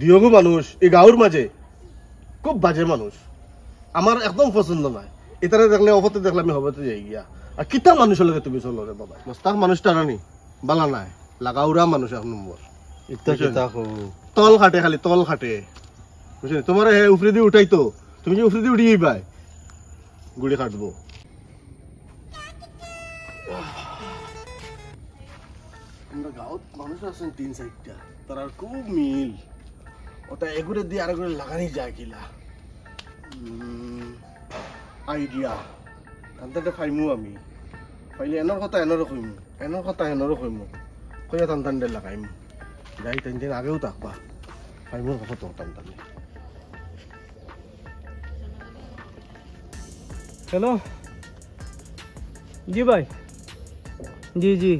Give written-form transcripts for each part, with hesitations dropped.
দিয়গো মানুষ এই গাঁওর মাঝে খুব বাজে মানুষ, আমার একদম পছন্দ নয়। এটারে দেখলে অপতে দেখলে আমি হবতে যাই গিয়া। আর কিতা মানুষের লগে তুমি চলো রে বাবা, মস্তাক মানুষটা রানি বালা নাই, লাগাউরা মানুষ এক নম্বর। তল খাটে, খালি তল খাটে, বুঝলি? তোমার উপরে দিয়ে উঠাই তো, তুমি যে উপরে দিয়ে উঠিয়ে পাই গুড়ি কাটবো। আমরা গাঁৱত মানুষ আছেন ৩-৪টা, তার খুব মিল। ওটা এগুলো দিয়ে আর এগুলো লাগানি যায় কিলা আইডিয়া তান্তাটা ফাইমু আমি ফাইলে এনর কথা এনরও কইমু, এনর কথা এনরও কইমু, কইয়া তান্তানডে লাগাইমু। যাই তিন দিন আগেও থাকবা ফাইমুর কথা তো তান্তানে। हेलो जी भाई, जी जी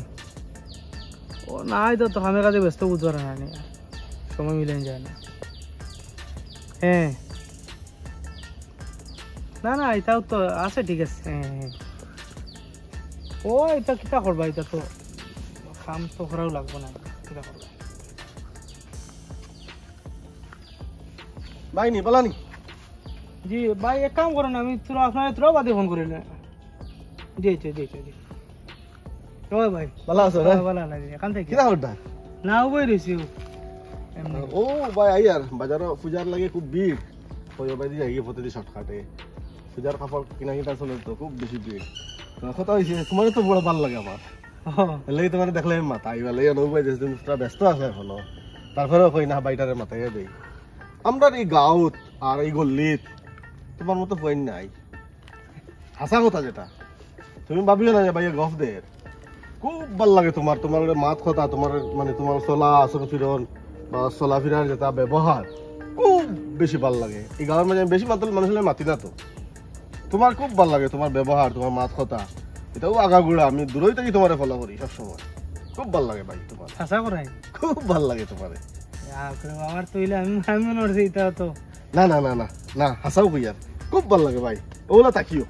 ও না তো কামে কাজে ব্যস্ত বুঝবার না, সময় মিলেন যায় না। হ্যাঁ না না এটাও তো আছে, ঠিক আছে। হ্যাঁ ও এটা কিতা করবা, এটা তো কাম তো করাও লাগবো না, কিতা করবা। বাইনি বলানি জি ভাই এক কাম করেন, আমি তোরা আপনার তোরাও বাদে ফোন করি না। জি জি জি জি ও ভাই ভালো আছো? ভালো লাগে এখান থেকে কিরা হটা না বই রয়েছি। ও ভাই আইয়ার বাজার পূজার লাগে খুব ভিড়, ওই ভাই দিয়ে গিয়ে প্রতিদিন শর্টকাটে পূজার কাপড় কিনা কিনা চলে তো খুব বেশি ভিড়। কথা হয়েছে তোমার তো বড় ভালো লাগে আমার, লাগে তোমার দেখলে মাথা আইবালে নৌবাই যে ব্যস্ত আছে এখনো, তারপরেও কই না বাইটারে মাথায় দেই। আমরা এই গাঁৱত আর এই গল্লিত তোমার মতো পয়েন্ট নাই। হাসা কথা যেটা তুমি ভাবিও না যে ভাইয়া গফ দের খুব ভাল লাগে তোমার, তোমার মাত কথা, তোমার মানে তোমার চলা আচরণ ফিরন বা চলা ফিরার যেটা ব্যবহার খুব বেশি ভাল লাগে। এই গাঁৱৰ মানে বেশি মানুষের মাতি না তো, তোমার খুব ভাল লাগে তোমার ব্যবহার, তোমার মাত কথা, এটাও আগাগোড়া আমি দূরই থেকে তোমার ফলো করি সবসময়। খুব ভাল লাগে ভাই তোমার, হাসা করাই খুব ভাল লাগে তোমার। আমার তো আমি মনে করছি এটা তো না না না না না হাসাও কই আর খুব ভাল লাগে ভাই, ওগুলা তাকিও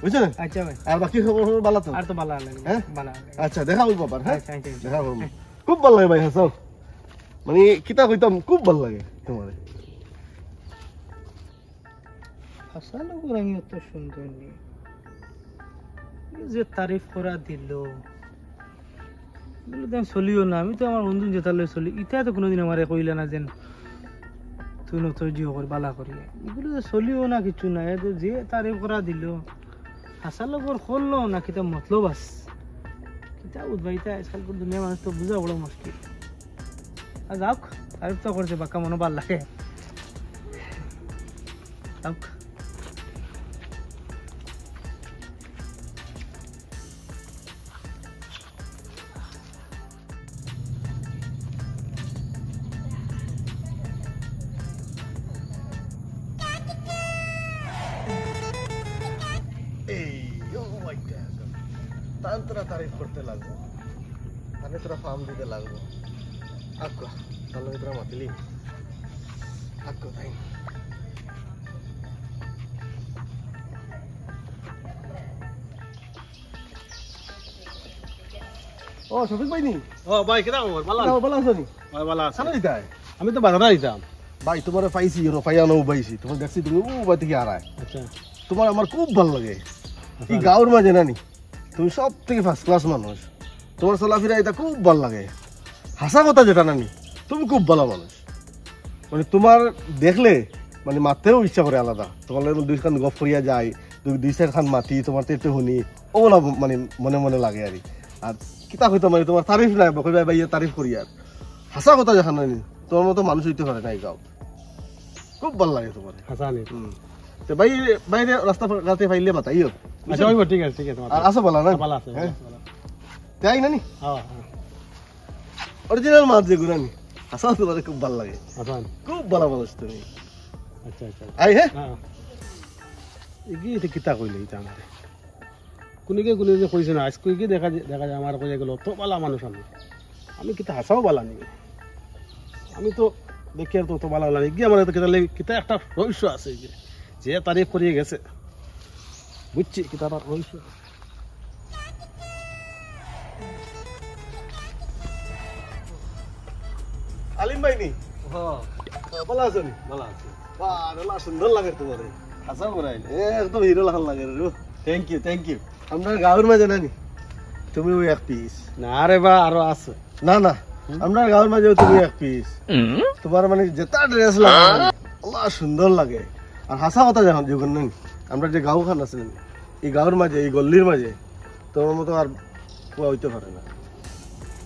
বুঝছেন। আচ্ছা ভাই আর বাকি খবর ভালো তো? আর তো ভালো লাগে, হ্যাঁ ভালো লাগে। আচ্ছা দেখা হইব আবার। হ্যাঁ আচ্ছা, আচ্ছা, আচ্ছা। দেখা করবো, খুব ভাল লাগে ভাই হাসাও, মানে কিতা কইতাম খুব ভাল লাগে তোমার। হাসা লোক আমি অত সুন্দর নি, যে তারিফ করা দিল চলিও না। আমি তো আমার বন্ধু যেতালে চলি, ইটা তো কোনোদিন আমার কইলা না যেন তুই নতর্য করি বালা করি, এগুলো তো চলিও না কিছু না। যে তারিফ করা দিল হাসা লোকের করলো না কিতা মতলব আস কিতা উদ্ভাইতা আজকাল দুনিয়া মানুষ তো বুঝা বড় মুশকিল। আর যাওক তারিফ তো করছে বাক্কা মনে ভাল লাগে, যাওক। তোরা তারিফ করতে লাগবো, তাহলে তোরা ফার্ম দিতে লাগবো। আক্কা তাহলে তোরা মাতিলি আক্কা তাই। ও শফিক ভাই নি? ও ভাই কেটা খবর? ভালো ভালো আছো নি? ভাই ভালো আছে। সামনে দিতে আমি তো বাজারে আইতাম। ভাই তোমার পাইছি রফাইয়ানো পাইছি, তোমার দেখছি তুমি ও বাই থেকে আর আচ্ছা তোমার আমার খুব ভালো লাগে। এই গাঁৱৰ মাঝে নানি তুমি সব থেকে ফার্স্ট ক্লাস মানুষ, তোমার চলাফেরা এটা খুব ভালো লাগে। হাসা কথা যেটা নানি তুমি খুব ভালো মানুষ, মানে তোমার দেখলে মানে মাতেও ইচ্ছা করে আলাদা। তোমার দুই খান গপ করিয়া যায়, দুই চার খান মাতি তোমার তেতে শুনি ওগুলা মানে মনে মনে লাগে আর। আর কিতা হইতো মানে তোমার তারিফ নাই কইবা ভাই তারিফ করি আর হাসা কথা যেখান নানি তোমার মতো মানুষ হইতে পারে না এই গাঁও, খুব ভালো লাগে তোমার। হাসানি তো ভাই বাইরে রাস্তা ঘাটে ফাইলে মাতাইও। আচ্ছা ওই ঠিক আছে ঠিক আছে। আর আসো বলা না ভালো আছে। হ্যাঁ তাই নানি হ্যাঁ অরিজিনাল মাছ যেগুলো নি আসা তোমার খুব ভালো লাগে, হাসান খুব ভালো মানুষ তুমি। আচ্ছা আচ্ছা আই হ্যাঁ হ্যাঁ এগি এটা কিতা কইলে এটা আমারে কোনিকে কোনে যে কইছে না আজকে কি দেখা দেখা যায় আমার কইয়া গেল তো ভালো মানুষ আমি আমি কিতা হাসাও ভালো নি, আমি তো দেখি আর তো ভালো লাগে কি আমার কিতা কিতা একটা রহস্য আছে যে তারিফ করিয়ে গেছে বুঝছি কিতা রহস্য। আলিম ভাই নি? ভালো আছো নি? ভালো আছে বাহ, রেলা সুন্দর লাগে তোমার। হাসা করাইল একদম হিরো লাগান লাগে রে। থ্যাংক ইউ আপনার গাঁয়ের মাঝে নানি তুমি ওই এক পিস। না রে বা আরো আছে না না, আপনার গাঁয়ের মাঝেও তুমি এক পিস। তোমার মানে যেটা ড্রেস লাগে আল্লাহ সুন্দর লাগে। আর হাসা কথা যখন যখন নেন আমরা যে গাঁও খান আছেন এই গাঁয়ের মাঝে এই গল্লির মাঝে তোমার মতো আর কুয়া হইতে পারে না।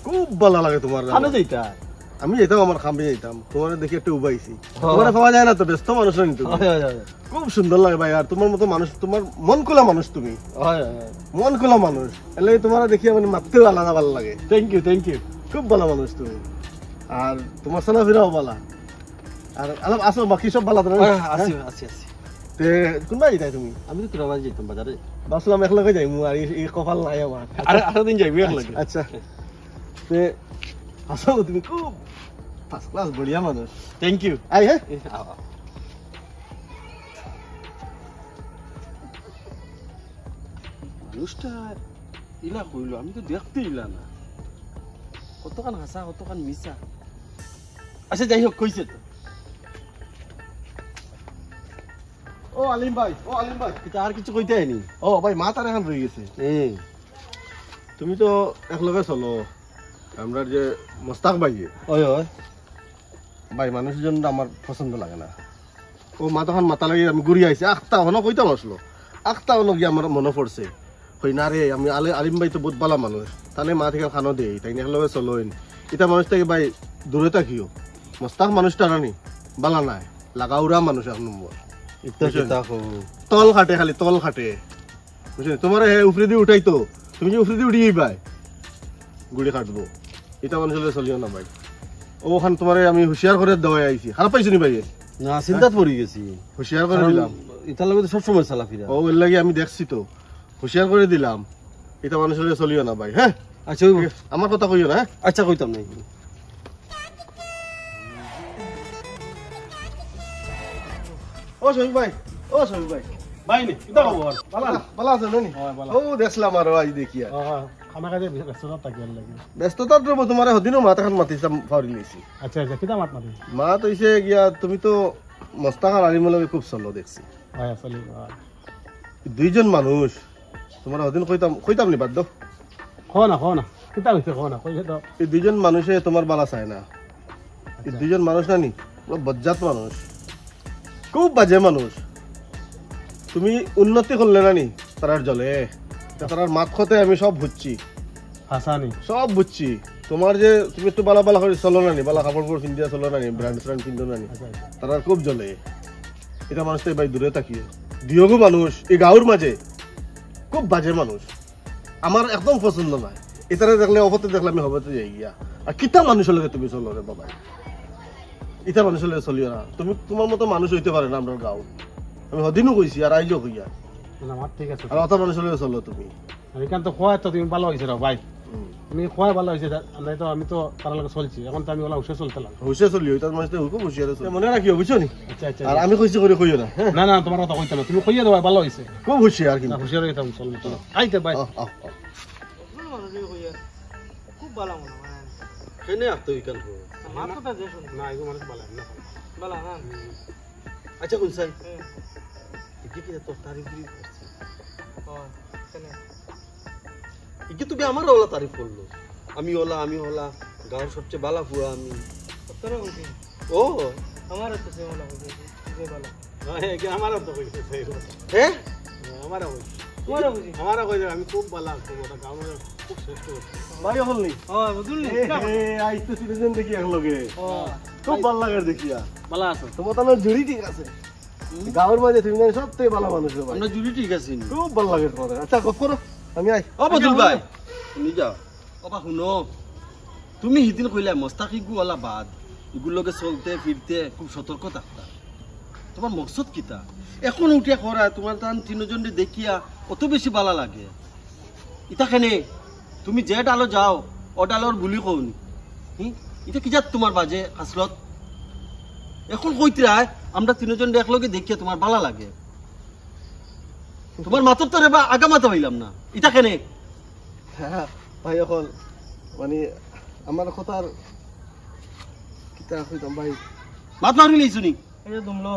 খুব ভালো লাগে তোমার। আমি যাইতা আমি যেতাম, আমার খামে যেতাম, তোমার দেখি একটু উবাইছি। তোমার পাওয়া যায় না তো, ব্যস্ত মানুষ নেই তুমি। খুব সুন্দর লাগে ভাই। আর তোমার মতো মানুষ, তোমার মন খোলা মানুষ, তুমি মন খোলা মানুষ। এলে তোমার দেখিয়ে মানে মারতেও আলাদা ভালো লাগে। থ্যাংক ইউ খুব ভালো মানুষ তুমি। আর তোমার চলাফেরাও ভালো। আর অলপ আসো, বাকি সব ভালো তোমার? আছি তে কোনবা যাই তুমি? আমি তো তোরা বাজে যেতাম বাজারে ভাবছিলাম একলগে যাই, আর এই কপাল নাই আমার। আরো দিন যাইবি এক লাগে আচ্ছা, তে আসো, তুমি খুব ফার্স্ট ক্লাস বড়িয়া মানুষ। থ্যাংক ইউ আই হ্যাঁ, মানুষটা ইলা কইলো আমি তো দেখতে ইলা না, কতখান হাসা কতখান মিশা। আচ্ছা যাই হোক, কইছে তো ও আলিম ভাই, ও আলিম ভাই। এটা আর কিছু কইতে হয়নি। ও ভাই, মা তার এখন রয়ে গেছে। তুমি তো একলগে চলো। আমরা যে মোস্তাক ভাই, ওই ওই ভাই মানুষজন আমার পছন্দ লাগে না। ও মা তখন মাথা লাগিয়ে আমি ঘুরি আইছি, আখতা হনো কইতাম আসলো, আখতা হনো গিয়ে আমার মনে পড়ছে। কই না রে, আমি আলিম ভাই তো বহুত ভালো মানুষ, তাহলে মা থেকে খানো দেই, তাই একলগে চলোইন। এটা মানুষ থেকে ভাই দূরে থাকিও। মোস্তাক মানুষটা রানি বালা নাই, লাগাউরা মানুষ এক নম্বর। তল খাটে, খালি তল খাটে, বুঝলি? তোমার উপরে দিয়ে উঠাই তো, তুমি যে উপরে দিয়ে উঠিয়েই ভাই গুড়ি কাটবো। এটা মানুষের চলিও না ভাই। ওখান তোমার আমি হুঁশিয়ার করে দেওয়াই আইছি। খারাপ পাইছো নি ভাই? না, চিন্তাত পড়ে গেছি, হুঁশিয়ার করে দিলাম। ইতার লগে তো সবসময় চালাফিরা। ও এর লাগে আমি দেখছি তো, হুঁশিয়ার করে দিলাম। এটা মানুষের চলিও না ভাই। হ্যাঁ আচ্ছা আমার কথা কইও না। আচ্ছা কইতাম নাই। ও শফিক ভাই, ও শফিক ভাই, ভাই নে কিতা খবর? ভালো আছো নানি? ও দেখলাম আরো আজ দেখিয়া খানা খাইতে ব্যস্ততা থাকিয়ার লাগে। ব্যস্ততা তো তোমার হদিনও মাথা খান মাতিছিলাম, ফাউরি নিয়েছি। আচ্ছা কিতা মাত মাতি? মা তো হইছে গিয়া, তুমি তো মোস্তাক আর আলিমের লগে খুব চলো দেখছি। আসলে দুইজন মানুষ তোমার হদিন কইতাম নি বাদ দাও। খো না কিতা হইছে খো না কইছে তো। এই দুইজন মানুষে তোমার বালা চায় না। এই দুইজন মানুষ না নি বজ্জাত মানুষ, খুব বাজে মানুষ। তুমি উন্নতি করলে না নি তারার জলে, তারার মাত খতে আমি সব বুঝছি, হাসানি সব বুঝছি। তোমার যে তুমি একটু বালা বালা করে চলো না নি, বালা কাপড় পিন্ধিয়া চলো না নি, ব্র্যান্ড ফ্র্যান্ড পিন্ধো না নি, তারার খুব জ্বলে। এটা মানুষ ভাই দূরে তাকিয়ে দিয়গো মানুষ এই গাঁর মাঝে খুব বাজে মানুষ, আমার একদম পছন্দ নয়। এটারে দেখলে অপতে দেখলে আমি হবতে যাই গিয়া। আর কিতা মানুষের লগে তুমি চলো রে বাবা, ইটা মানুষের লগে চলিও না। তুমি তোমার মতো মানুষ হইতে পারে না আমরা গাঁও, আমি হদিনও কইছি আর আইলেও কইয়া। আমার ঠিক আছে, আর অত মানুষের লগে চলো তুমি। আমি কেন তো খোয়া তো তুমি ভালো হয়েছে রে ভাই, তুমি খোয়া ভালো হয়েছে। নাই তো আমি তো তার লগে চলছি, এখন তো আমি ওলা হুশে চলতে লাগলো। হুশে চলিও, তার মানুষ খুব হুশিয়ার আছে, মনে রাখিও, বুঝছো নি? আচ্ছা আর আমি কইছি করে কইও না। না না, তোমার কথা কইতে না, তুমি কইয়া দেবা ভালো হয়েছে। খুব হুশিয়ার কিন্তু। হুশিয়ার হইতাম চলবে চলো। আইতে ভাই খুব ভালো মনে হয়। কেনে আতো ইকাল কো আমার কথা যে শুন না, এগো মানুষ ভালো না। ভালো না। আচ্ছা কোন সাই কি কি তো তারিফ দি করছে। ও কেন কি তুমি আমার ওলা তারিফ করলো? আমি ওলা গাঁর সবচেয়ে ভালো ফুয়া আমি। তোরা কইছিস? ও আমারও তো সেম লাগে যে ভালো। হ্যাঁ কি আমারও তো কইছে সেই হ্যাঁ আমারও কইছে, তোমারও বুঝি? আমারও কইছে আমি খুব ভালো আছি, ওটা গাঁর খুব শ্রেষ্ঠ করছে। ভাই হলনি ও বুঝলি? আইতে সিটিজেন দেখি একলগে ও খুব ভালো লাগে দেখিয়া। ভালো আছো? তোমার তো জুড়ি ঠিক আছে গাঁর মাঝে, তুমি জানি সবথেকে ভালো মানুষ রে ভাই। আমরা জুড়ি ঠিক আছে। খুব ভালো লাগে তোমার। আচ্ছা গপ করো, আমি আই। ও বদুল ভাই শুনি যাও। অবা শুনো, তুমি সিদিন কইলা মস্তাকি গুলা বাদ, এগুলোকে চলতে ফিরতে খুব সতর্ক থাকতা। তোমার মকসদ কিতা? এখন উঠিয়া করা তোমার তান তিনজন দেখিয়া অত বেশি ভালো লাগে। ইতাখানে তুমি যে ডালো যাও ও ডালর বুলি কওনি, এটা কি যাত তোমার বাজে হাসলত? এখন কইতরা আমরা তিনজন একলগে দেখিয়া তোমার ভালো লাগে। তোমার মাতর তো রেবা আগা মাথা হইলাম না, ইতাখানে হ্যাঁ ভাই এখন মানে আমার কথার কিতা কইতাম ভাই, মাত মারি লইছো নি এই যে তুমলো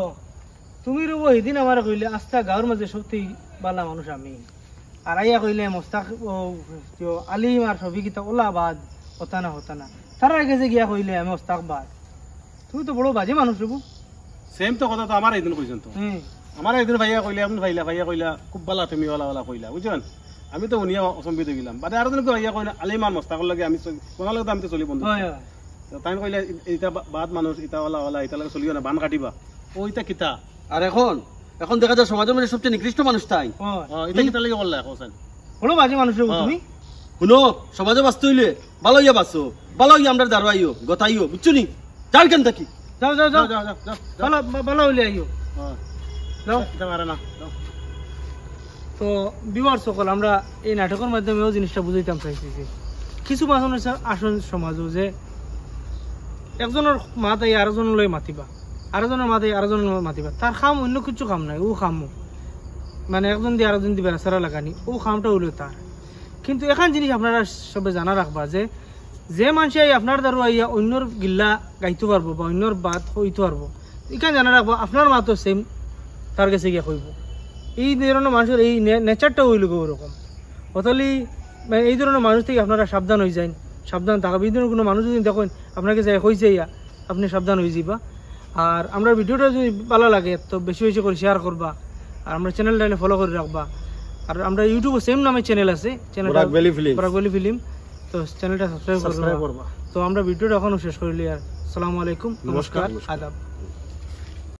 তুমি রব এদিন আমার কইলে আস্থা গাঁর মাঝে সত্যি বালা মানুষ আমি আর আইয়া কইলে মোস্তাক আলিম আর সবিকিতা ওলাবাদ হতা না তার আগে যে গিয়া কইলে আমি মোস্তাকবাদ তুমি তো বড় বাজে মানুষ রব সেম তো কথা তো আমার এইদিন কইছেন তো আমার একদিন ভাইয়া কইলে আপনি ভাইয়া কইলা খুব বালা তুমি ওলা কইলা বুঝছেন আমি তো উনিয়া অসম্বিত গেলাম বাদে আরো দিন ভাইয়া কইলা আলিমান মোস্তাকর লাগে আমি কোনার লাগে আমি তো চলি বন্ধু তাই কইলা এটা বাদ মানুষ ইটা ওলা এটা লাগে চলিও না বান কাটিবা ও ইটা কিতা আর এখন দেখা যায় সমাজের মধ্যে সবচেয়ে নিকৃষ্ট মানুষ তাই এটা কিতা লাগে বললা কোসেন বড় বাজে মানুষ রব তুমি শুনো সমাজে বাঁচতে হইলে ভালো হইয়া বাঁচো ভালো হইয়া আমরা দাঁড়াইও গতাইও বুঝছো নি যার কেন থাকি যাও ভালো হইলে আইও যাও তো বিবার সকল আমরা এই নাটকের মাধ্যমেও জিনিসটা বুঝাইতাম চাইছি যে কিছু মানুষ আসন সমাজও যে একজনের মাথায় আরেকজনের মাতিবা আরেকজনের মাথায় আরেকজনের মাতিবা তার খাম অন্য কিছু কাম নাই ও খাম মানে একজন দিয়ে আরেকজন দিবে সারা লাগানি ও খামটা হইলো তার কিন্তু এখন জিনিস আপনারা সবে জানা রাখবা যে মানুষ আপনার দ্বারা আইয়া অন্যর গিল্লা গাইতে পারবো বা অন্যর বাদ হইতে পারবো এখানে জানা রাখবো আপনার মাতো সেম তার কাছে গিয়ে কইব এই ধরনের মানুষের এই নেচারটা হইল ওরকম অতলি এই ধরনের মানুষ থেকে আপনারা সাবধান হয়ে যান সাবধান থাকবে এই ধরনের কোনো মানুষ যদি দেখেন আপনাকে যাই হয়েছে ইয়া আপনি সাবধান হয়ে যাবা আর আমরা ভিডিওটা যদি ভালো লাগে তো বেশি বেশি করে শেয়ার করবা আর আমরা চ্যানেলটা ফলো করে রাখবা আর আমরা ইউটিউবে সেম নামে চ্যানেল আছে চ্যানেলটা পরাগবেলি ফিল্ম তো চ্যানেলটা সাবস্ক্রাইব করবা তো আমরা ভিডিওটা এখনো শেষ করলি আর আসসালামু আলাইকুম নমস্কার আদাব